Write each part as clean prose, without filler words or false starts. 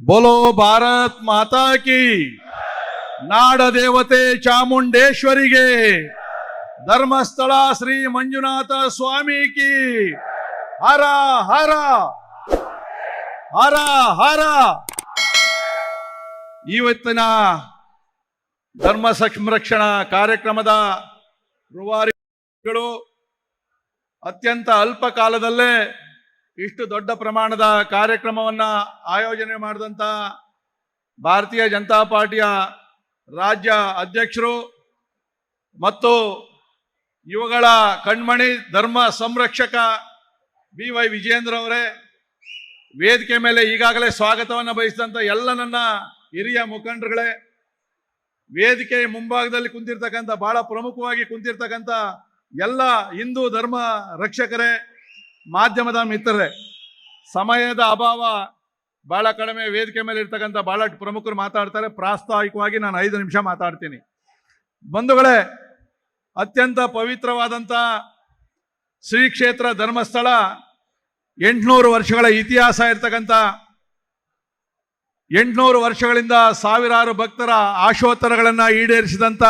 बोलो भारत माता की नाड़ देवते ಚಾಮುಂಡೇಶ್ವರಿಗೆ ಧರ್ಮಸ್ಥಳ ಶ್ರೀ ಮಂಜುನಾಥ ಸ್ವಾಮಿ ಕಿ ಹರ ಹರ ಹರ ಹರ. ಇವತ್ತಿನ ಧರ್ಮ ಸಂರಕ್ಷಣಾ ಕಾರ್ಯಕ್ರಮದ ರೂವಾರಿಗಳು ಅತ್ಯಂತ ಅಲ್ಪ ಕಾಲದಲ್ಲೇ ಇಷ್ಟು ದೊಡ್ಡ ಪ್ರಮಾಣದ ಕಾರ್ಯಕ್ರಮವನ್ನು ಆಯೋಜನೆ ಮಾಡಿದಂಥ ಭಾರತೀಯ ಜನತಾ ಪಾರ್ಟಿಯ ರಾಜ್ಯ ಅಧ್ಯಕ್ಷರು ಮತ್ತು ಇವುಗಳ ಕಣ್ಮಣಿ ಧರ್ಮ ಸಂರಕ್ಷಕ BY ವಿಜೇಂದ್ರ ಅವರೇ, ವೇದಿಕೆ ಮೇಲೆ ಈಗಾಗಲೇ ಸ್ವಾಗತವನ್ನು ಬಯಸಿದಂಥ ಎಲ್ಲ ನನ್ನ ಹಿರಿಯ ಮುಖಂಡರುಗಳೇ, ವೇದಿಕೆ ಮುಂಭಾಗದಲ್ಲಿ ಕುಂತಿರ್ತಕ್ಕಂಥ ಬಹಳ ಪ್ರಮುಖವಾಗಿ ಕುಂತಿರ್ತಕ್ಕಂಥ ಎಲ್ಲ ಹಿಂದೂ ಧರ್ಮ ರಕ್ಷಕರೇ, ಮಾಧ್ಯಮದ ಮಿತ್ರರೇ, ಸಮಯದ ಅಭಾವ ಬಹಳ ಕಡಿಮೆ, ವೇದಿಕೆ ಮೇಲೆ ಇರ್ತಕ್ಕಂಥ ಬಹಳಷ್ಟು ಪ್ರಮುಖರು ಮಾತಾಡ್ತಾರೆ. ಪ್ರಾಸ್ತಾವಿಕವಾಗಿ ನಾನು 5 ನಿಮಿಷ ಮಾತಾಡ್ತೀನಿ. ಬಂಧುಗಳೇ, ಅತ್ಯಂತ ಪವಿತ್ರವಾದಂಥ ಶ್ರೀ ಕ್ಷೇತ್ರ ಧರ್ಮಸ್ಥಳ 800 ವರ್ಷಗಳ ಇತಿಹಾಸ ಇರ್ತಕ್ಕಂಥ, 800 ವರ್ಷಗಳಿಂದ ಸಾವಿರಾರು ಭಕ್ತರ ಆಶೋತ್ತರಗಳನ್ನು ಈಡೇರಿಸಿದಂಥ,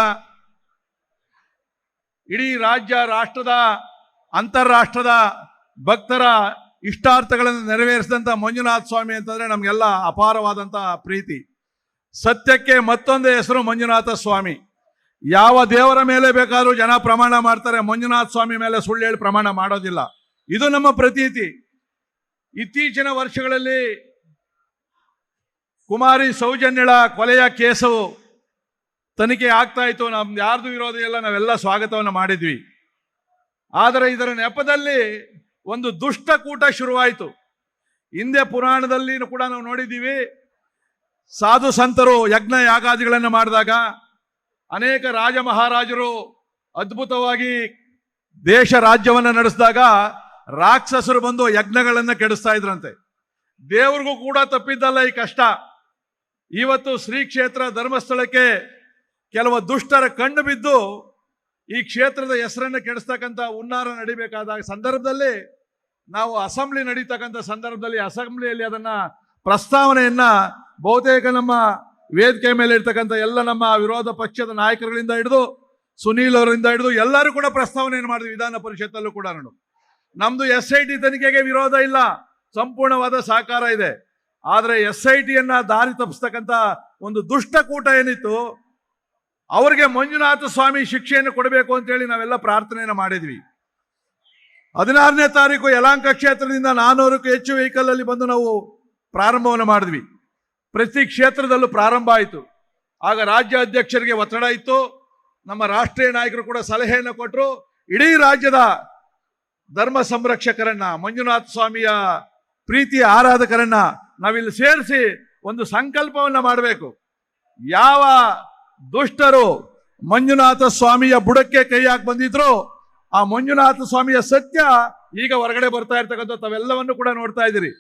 ಇಡೀ ರಾಜ್ಯ ರಾಷ್ಟ್ರದ ಅಂತಾರಾಷ್ಟ್ರದ ಭಕ್ತರ ಇಷ್ಟಾರ್ಥಗಳನ್ನು ನೆರವೇರಿಸಿದಂಥ ಮಂಜುನಾಥ ಸ್ವಾಮಿ ಅಂತಂದರೆ ನಮಗೆಲ್ಲ ಅಪಾರವಾದಂಥ ಪ್ರೀತಿ. ಸತ್ಯಕ್ಕೆ ಮತ್ತೊಂದು ಹೆಸರು ಮಂಜುನಾಥ ಸ್ವಾಮಿ. ಯಾವ ದೇವರ ಮೇಲೆ ಬೇಕಾದರೂ ಜನ ಪ್ರಮಾಣ ಮಾಡ್ತಾರೆ, ಮಂಜುನಾಥ ಸ್ವಾಮಿ ಮೇಲೆ ಸುಳ್ಳು ಹೇಳಿ ಪ್ರಮಾಣ ಮಾಡೋದಿಲ್ಲ. ಇದು ನಮ್ಮ ಪ್ರತೀತಿ. ಇತ್ತೀಚಿನ ವರ್ಷಗಳಲ್ಲಿ ಕುಮಾರಿ ಸೌಜನ್ಯಳ ಕೊಲೆಯ ಕೇಸು ತನಿಖೆ ಆಗ್ತಾ ಇತ್ತು. ನಮ್ದು ಯಾರ್ದು ವಿರೋಧ ಇಲ್ಲ, ನಾವೆಲ್ಲ ಸ್ವಾಗತವನ್ನು ಮಾಡಿದ್ವಿ. ಆದರೆ ಇದರ ನೆಪದಲ್ಲಿ ಒಂದು ದುಷ್ಟಕೂಟ ಶುರುವಾಯಿತು. ಹಿಂದೆ ಪುರಾಣದಲ್ಲಿ ಕೂಡ ನಾವು ನೋಡಿದ್ದೀವಿ, ಸಾಧು ಸಂತರು ಯಜ್ಞ ಯಾಗಾದಿಗಳನ್ನು ಮಾಡಿದಾಗ, ಅನೇಕ ರಾಜ ಮಹಾರಾಜರು ಅದ್ಭುತವಾಗಿ ದೇಶ ರಾಜ್ಯವನ್ನು ನಡೆಸಿದಾಗ ರಾಕ್ಷಸರು ಬಂದು ಯಜ್ಞಗಳನ್ನು ಕೆಡಿಸ್ತಾ ಇದ್ರಂತೆ. ದೇವ್ರಿಗೂ ಕೂಡ ತಪ್ಪಿದ್ದಲ್ಲ ಈ ಕಷ್ಟ. ಇವತ್ತು ಶ್ರೀ ಕ್ಷೇತ್ರ ಧರ್ಮಸ್ಥಳಕ್ಕೆ ಕೆಲವು ದುಷ್ಟರ ಕಣ್ಣು ಬಿದ್ದು ಈ ಕ್ಷೇತ್ರದ ಹೆಸರನ್ನು ಕೆಡಿಸ್ತಕ್ಕಂಥ ಹುನ್ನಾರ ನಡಿಬೇಕಾದ ಸಂದರ್ಭದಲ್ಲಿ, ನಾವು ಅಸೆಂಬ್ಲಿ ನಡೀತಕ್ಕಂಥ ಸಂದರ್ಭದಲ್ಲಿ ಅಸೆಂಬ್ಲಿಯಲ್ಲಿ ಅದನ್ನು ಪ್ರಸ್ತಾವನೆಯನ್ನ ಬಹುತೇಕ ನಮ್ಮ ವೇದಿಕೆ ಮೇಲೆ ಇರ್ತಕ್ಕಂಥ ಎಲ್ಲ ನಮ್ಮ ವಿರೋಧ ಪಕ್ಷದ ನಾಯಕರುಗಳಿಂದ ಹಿಡಿದು ಸುನೀಲ್ ಅವರಿಂದ ಹಿಡಿದು ಎಲ್ಲರೂ ಕೂಡ ಪ್ರಸ್ತಾವನೆಯನ್ನು ಮಾಡಿದ್ವಿ. ವಿಧಾನ ಪರಿಷತ್ತಲ್ಲೂ ಕೂಡ ನಮ್ದು SIT ತನಿಖೆಗೆ ವಿರೋಧ ಇಲ್ಲ, ಸಂಪೂರ್ಣವಾದ ಸಹಕಾರ ಇದೆ. ಆದರೆ SITಯನ್ನ ದಾರಿ ತಪ್ಪಿಸ್ತಕ್ಕಂಥ ಒಂದು ದುಷ್ಟಕೂಟ ಏನಿತ್ತು, ಅವರಿಗೆ ಮಂಜುನಾಥ ಸ್ವಾಮಿ ಶಿಕ್ಷೆಯನ್ನು ಕೊಡಬೇಕು ಅಂತೇಳಿ ನಾವೆಲ್ಲ ಪ್ರಾರ್ಥನೆಯನ್ನು ಮಾಡಿದ್ವಿ. 16ನೇ ತಾರೀಕು ಯಲಹಂಕ ಕ್ಷೇತ್ರದಿಂದ 400ಕ್ಕೂ ಹೆಚ್ಚು ವೆಹಿಕಲ್ ಅಲ್ಲಿ ಬಂದು ನಾವು ಪ್ರಾರಂಭವನ್ನು ಮಾಡಿದ್ವಿ. ಪ್ರತಿ ಕ್ಷೇತ್ರದಲ್ಲೂ ಪ್ರಾರಂಭ ಆಯಿತು. ಆಗ ರಾಜ್ಯ ಅಧ್ಯಕ್ಷರಿಗೆ ಒತ್ತಡ ಇತ್ತು, ನಮ್ಮ ರಾಷ್ಟ್ರೀಯ ನಾಯಕರು ಕೂಡ ಸಲಹೆಯನ್ನು ಕೊಟ್ಟರು. ಇಡೀ ರಾಜ್ಯದ ಧರ್ಮ ಸಂರಕ್ಷಕರನ್ನ, ಮಂಜುನಾಥ ಸ್ವಾಮಿಯ ಪ್ರೀತಿಯ ಆರಾಧಕರನ್ನ ನಾವಿಲ್ಲಿ ಸೇರಿಸಿ ಒಂದು ಸಂಕಲ್ಪವನ್ನು ಮಾಡಬೇಕು. ಯಾವ ದುಷ್ಟರು ಮಂಜುನಾಥ ಸ್ವಾಮಿಯ ಬುಡಕ್ಕೆ ಕೈ ಹಾಕಿ ಬಂದಿದ್ರು, ಆ ಮಂಜುನಾಥ ಸ್ವಾಮಿಯ ಸತ್ಯ ಈಗ ಹೊರಗಡೆ ಬರ್ತಾ ಇರ್ತಕ್ಕಂಥ ತಾವೆಲ್ಲವನ್ನು ಕೂಡ ನೋಡ್ತಾ ಇದ್ದೀರಿ.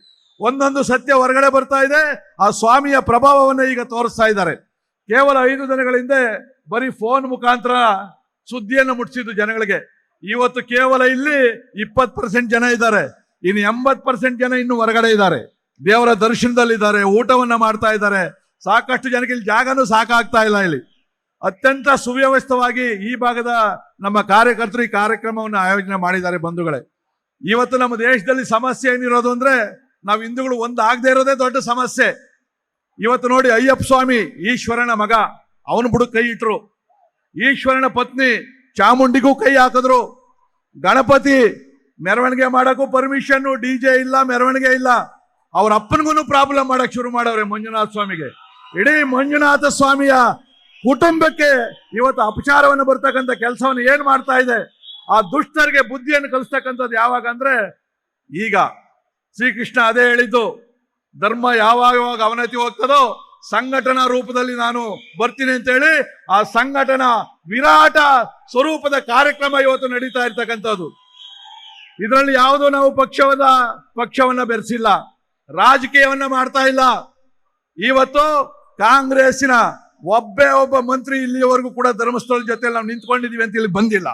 ಒಂದೊಂದು ಸತ್ಯ ಹೊರಗಡೆ ಬರ್ತಾ ಇದೆ. ಆ ಸ್ವಾಮಿಯ ಪ್ರಭಾವವನ್ನು ಈಗ ತೋರಿಸ್ತಾ ಇದ್ದಾರೆ. ಕೇವಲ 5 ದಿನಗಳ ಹಿಂದೆ ಬರೀ ಫೋನ್ ಮುಖಾಂತರ ಸುದ್ದಿಯನ್ನು ಮುಟ್ಟಿಸಿದ್ದು ಜನಗಳಿಗೆ. ಇವತ್ತು ಕೇವಲ ಇಲ್ಲಿ 20% ಜನ ಇದ್ದಾರೆ, ಇನ್ನು 80% ಜನ ಇನ್ನು ಹೊರಗಡೆ ಇದ್ದಾರೆ, ದೇವರ ದರ್ಶನದಲ್ಲಿದ್ದಾರೆ, ಊಟವನ್ನ ಮಾಡ್ತಾ ಇದ್ದಾರೆ. ಸಾಕಷ್ಟು ಜನಕ್ಕೆ ಇಲ್ಲಿ ಜಾಗನೂ ಸಾಕಾಗ್ತಾ ಇಲ್ಲ. ಇಲ್ಲಿ ಅತ್ಯಂತ ಸುವ್ಯವಸ್ಥಿತವಾಗಿ ಈ ಭಾಗದ ನಮ್ಮ ಕಾರ್ಯಕರ್ತರು ಈ ಕಾರ್ಯಕ್ರಮವನ್ನು ಆಯೋಜನೆ ಮಾಡಿದ್ದಾರೆ. ಬಂಧುಗಳೇ, ಇವತ್ತು ನಮ್ಮ ದೇಶದಲ್ಲಿ ಸಮಸ್ಯೆ ಏನಿರೋದು ಅಂದ್ರೆ, ನಾವು ಹಿಂದೂಗಳು ಒಂದು ಆಗದೆ ಇರೋದೇ ದೊಡ್ಡ ಸಮಸ್ಯೆ. ಇವತ್ತು ನೋಡಿ, ಅಯ್ಯಪ್ಪ ಸ್ವಾಮಿ ಈಶ್ವರನ ಮಗ, ಅವನು ಬುಡಕ್ಕೆ ಕೈ ಇಟ್ರು. ಈಶ್ವರನ ಪತ್ನಿ ಚಾಮುಂಡಿಗೂ ಕೈ ಹಾಕಿದ್ರು. ಗಣಪತಿ ಮೆರವಣಿಗೆ ಮಾಡಕ್ಕೂ ಪರ್ಮಿಷನ್, DJ ಇಲ್ಲ, ಮೆರವಣಿಗೆ ಇಲ್ಲ. ಅವ್ರ ಅಪ್ಪನಿಗೂ ಪ್ರಾಬ್ಲಮ್ ಮಾಡಕ್ ಶುರು ಮಾಡವ್ರೆ ಮಂಜುನಾಥ ಸ್ವಾಮಿಗೆ. ಇಡೀ ಮಂಜುನಾಥ ಸ್ವಾಮಿಯ ಕುಟುಂಬಕ್ಕೆ ಇವತ್ತು ಅಪಚಾರವನ್ನು ಬರ್ತಕ್ಕಂಥ ಕೆಲಸವನ್ನು ಏನ್ ಮಾಡ್ತಾ ಇದೆ. ಆ ದುಷ್ಟರಿಗೆ ಬುದ್ಧಿಯನ್ನು ಕಲಿಸ್ತಕ್ಕಂಥದ್ದು ಯಾವಾಗ ಅಂದ್ರೆ, ಈಗ ಶ್ರೀಕೃಷ್ಣ ಅದೇ ಹೇಳಿದ್ದು, ಧರ್ಮ ಯಾವಾಗ ಅವನತಿ ಹೋಗ್ತದೋ ಸಂಘಟನಾ ರೂಪದಲ್ಲಿ ನಾನು ಬರ್ತೀನಿ ಅಂತ ಹೇಳಿ, ಆ ಸಂಘಟನಾ ವಿರಾಟ ಸ್ವರೂಪದ ಕಾರ್ಯಕ್ರಮ ಇವತ್ತು ನಡೀತಾ ಇರ್ತಕ್ಕಂಥದ್ದು. ಇದರಲ್ಲಿ ಯಾವುದೋ ನಾವು ಪಕ್ಷವನ್ನ ಬೆರೆಸಿಲ್ಲ, ರಾಜಕೀಯವನ್ನ ಮಾಡ್ತಾ ಇಲ್ಲ. ಇವತ್ತು ಕಾಂಗ್ರೆಸ್ಸಿನ ಒಬ್ಬ ಮಂತ್ರಿ ಇಲ್ಲಿವರೆಗೂ ಕೂಡ ಧರ್ಮಸ್ಥಳದ ಜೊತೆ ನಾವು ನಿಂತ್ಕೊಂಡಿದೀವಿ ಅಂತ ಇಲ್ಲಿ ಬಂದಿಲ್ಲ.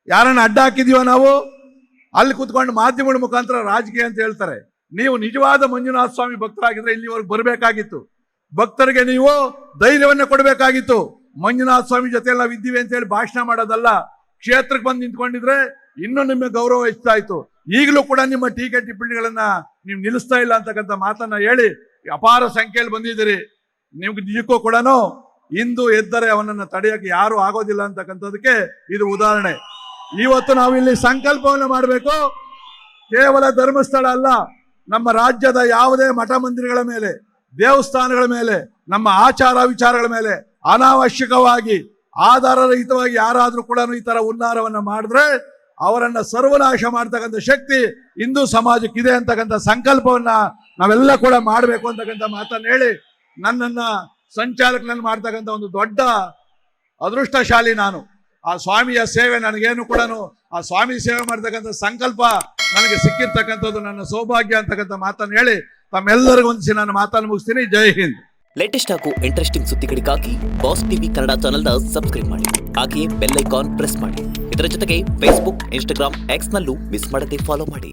ಯಾರನ್ನ ಅಡ್ಡ ಹಾಕಿದೀವ ನಾವು, ಅಲ್ಲಿ ಕೂತ್ಕೊಂಡು ಮಾಧ್ಯಮಗಳ ಮುಖಾಂತರ ರಾಜಕೀಯ ಅಂತ ಹೇಳ್ತಾರೆ. ನೀವು ನಿಜವಾದ ಮಂಜುನಾಥ ಸ್ವಾಮಿ ಭಕ್ತರಾಗಿದ್ರೆ ಇಲ್ಲಿವರೆಗೆ ಬರಬೇಕಾಗಿತ್ತು. ಭಕ್ತರಿಗೆ ನೀವು ಧೈರ್ಯವನ್ನ ಕೊಡಬೇಕಾಗಿತ್ತು. ಮಂಜುನಾಥ ಸ್ವಾಮಿ ಜೊತೆ ನಾವು ಇದ್ದೀವಿ ಅಂತ ಹೇಳಿ ಭಾಷಣ ಮಾಡೋದಲ್ಲ. ಕ್ಷೇತ್ರಕ್ಕೆ ಬಂದು ನಿಂತ್ಕೊಂಡಿದ್ರೆ ಇನ್ನೂ ನಿಮಗೆ ಗೌರವ ಹೆಚ್ಚಾ ಇತ್ತು. ಈಗಲೂ ಕೂಡ ನಿಮ್ಮ ಟೀಕೆ ಟಿಪ್ಪಣಿಗಳನ್ನ ನೀವು ನಿಲ್ಲಿಸ್ತಾ ಇಲ್ಲ ಅಂತಕ್ಕಂಥ ಮಾತನ್ನ ಹೇಳಿ ಅಪಾರ ಸಂಖ್ಯೆಯಲ್ಲಿ ಬಂದಿದ್ದೀರಿ. ನಿಮ್ಗೆ ನಿಜಕ್ಕೂ ಕೂಡ ಇಂದು ಎದ್ದರೆ ಅವನನ್ನು ತಡೆಯಕ್ಕೆ ಯಾರು ಆಗೋದಿಲ್ಲ ಅಂತಕ್ಕಂಥದಕ್ಕೆ ಇದು ಉದಾಹರಣೆ. ಇವತ್ತು ನಾವು ಇಲ್ಲಿ ಸಂಕಲ್ಪವನ್ನು ಮಾಡಬೇಕು. ಕೇವಲ ಧರ್ಮಸ್ಥಳ ಅಲ್ಲ, ನಮ್ಮ ರಾಜ್ಯದ ಯಾವುದೇ ಮಠ ಮಂದಿರಗಳ ಮೇಲೆ, ದೇವಸ್ಥಾನಗಳ ಮೇಲೆ, ನಮ್ಮ ಆಚಾರ ವಿಚಾರಗಳ ಮೇಲೆ ಅನಾವಶ್ಯಕವಾಗಿ ಆಧಾರರಹಿತವಾಗಿ ಯಾರಾದ್ರೂ ಕೂಡ ಈ ತರ ಉನ್ನಾರವನ್ನ ಮಾಡಿದ್ರೆ ಅವರನ್ನ ಸರ್ವನಾಶ ಮಾಡ್ತಕ್ಕಂಥ ಶಕ್ತಿ ಹಿಂದೂ ಸಮಾಜಕ್ಕಿದೆ ಅಂತಕ್ಕಂಥ ಸಂಕಲ್ಪವನ್ನ ನಾವೆಲ್ಲ ಕೂಡ ಮಾಡಬೇಕು ಅಂತಕ್ಕಂಥ ಮಾತನ್ನ ಹೇಳಿ ನನ್ನನ್ನ ಸಂಚಾಲಕನನ್ನು ಮಾಡ್ತಕ್ಕಂಥ ಒಂದು ದೊಡ್ಡ ಅದೃಷ್ಟಶಾಲಿ ನಾನು. ಆ ಸ್ವಾಮಿಯ ಸೇವೆ ನನಗೇನು ಕೂಡ ಆ ಸ್ವಾಮಿ ಸೇವೆ ಮಾಡ್ತಕ್ಕಂಥ ಸಂಕಲ್ಪ ನನಗೆ ಸಿಕ್ಕಿರ್ತಕ್ಕಂಥದ್ದು ನನ್ನ ಸೌಭಾಗ್ಯ ಅಂತಕ್ಕಂಥ ಮಾತನ್ನು ಹೇಳಿ ತಮ್ಮೆಲ್ಲರಿಗೂ ಹೊಂದಿಸಿ ನಾನು ಮಾತನ್ನು ಮುಗಿಸ್ತೀನಿ. ಜೈ ಹಿಂದ್. ಲೇಟೆಸ್ಟ್ ಹಾಗೂ ಇಂಟ್ರೆಸ್ಟಿಂಗ್ ಸುದ್ದಿಗಳಿಗಾಗಿ ಬಾಸ್ ಟಿವಿ ಕನ್ನಡ ಚಾನೆಲ್ನ ಸಬ್ಸ್ಕ್ರೈಬ್ ಮಾಡಿ. ಹಾಗೆಯೇ ಬೆಲ್ ಐಕಾನ್ ಪ್ರೆಸ್ ಮಾಡಿ. ಇದರ ಜೊತೆಗೆ ಫೇಸ್ಬುಕ್, ಇನ್ಸ್ಟಾಗ್ರಾಮ್, ಎಕ್ಸ್ ನಲ್ಲೂ ಮಿಸ್ ಮಾಡದೆ ಫಾಲೋ ಮಾಡಿ.